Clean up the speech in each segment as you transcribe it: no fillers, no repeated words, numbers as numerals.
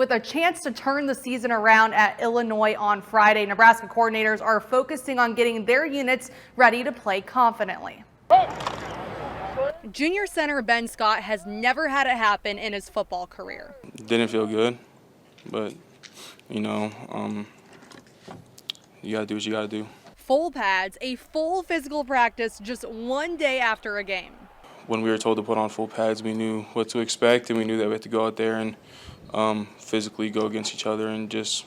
With a chance to turn the season around at Illinois on Friday, Nebraska coordinators are focusing on getting their units ready to play confidently. Junior center Ben Scott has never had it happen in his football career. Didn't feel good, but you gotta do what you gotta do. Full pads, a full physical practice just one day after a game. When we were told to put on full pads, we knew what to expect, and we knew that we had to go out there and physically go against each other and just,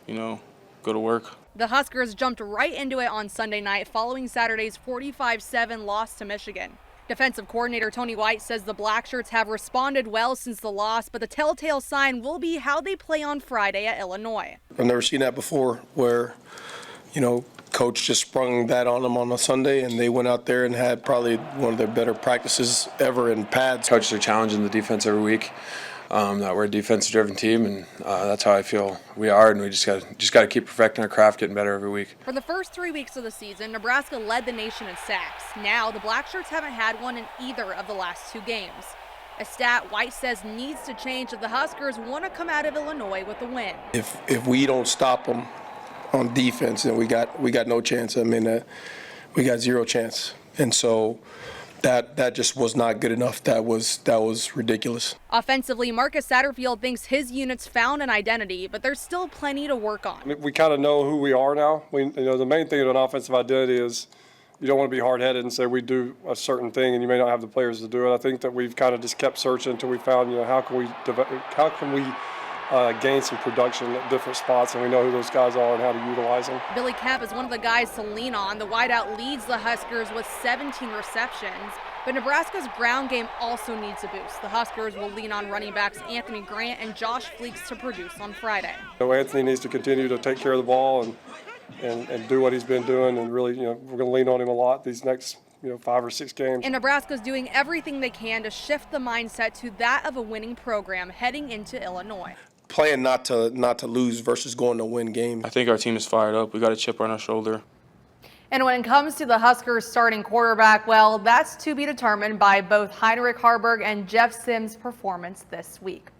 go to work. The Huskers jumped right into it on Sunday night following Saturday's 45-7 loss to Michigan. Defensive coordinator Tony White says the Blackshirts have responded well since the loss, but the telltale sign will be how they play on Friday at Illinois. I've never seen that before where, coach just sprung that on them on a Sunday, and they went out there and had probably one of their better practices ever in pads. Coaches are challenging the defense every week. That we're a defense-driven team, and that's how I feel we are, and we just got to keep perfecting our craft, getting better every week. For the first 3 weeks of the season, Nebraska led the nation in sacks. Now, the Blackshirts haven't had one in either of the last 2 games. A stat White says needs to change if the Huskers want to come out of Illinois with a win. If we don't stop them on defense, then we got no chance. I mean, we got zero chance, and so. That just was not good enough. That was ridiculous. Offensively, Marcus Satterfield thinks his unit's found an identity, but there's still plenty to work on. We kind of know who we are now. The main thing of an offensive identity is you don't want to be hard-headed and say we do a certain thing and you may not have the players to do it. I think that we've kind of just kept searching until we found, how can we gain some production at different spots, and we know who those guys are and how to utilize them. Billy Kemp is one of the guys to lean on. The wideout leads the Huskers with 17 receptions, but Nebraska's ground game also needs a boost. The Huskers will lean on running backs Anthony Grant and Josh Fleeks to produce on Friday. Anthony needs to continue to take care of the ball and do what he's been doing, and really, we're going to lean on him a lot these next 5 or 6 games. And Nebraska's doing everything they can to shift the mindset to that of a winning program heading into Illinois. Playing not to lose versus going to win games. I think our team is fired up. We got a chip on our shoulder. And when it comes to the Huskers starting quarterback, well, that's to be determined by both Heinrich Harburg and Jeff Sims' performance this week.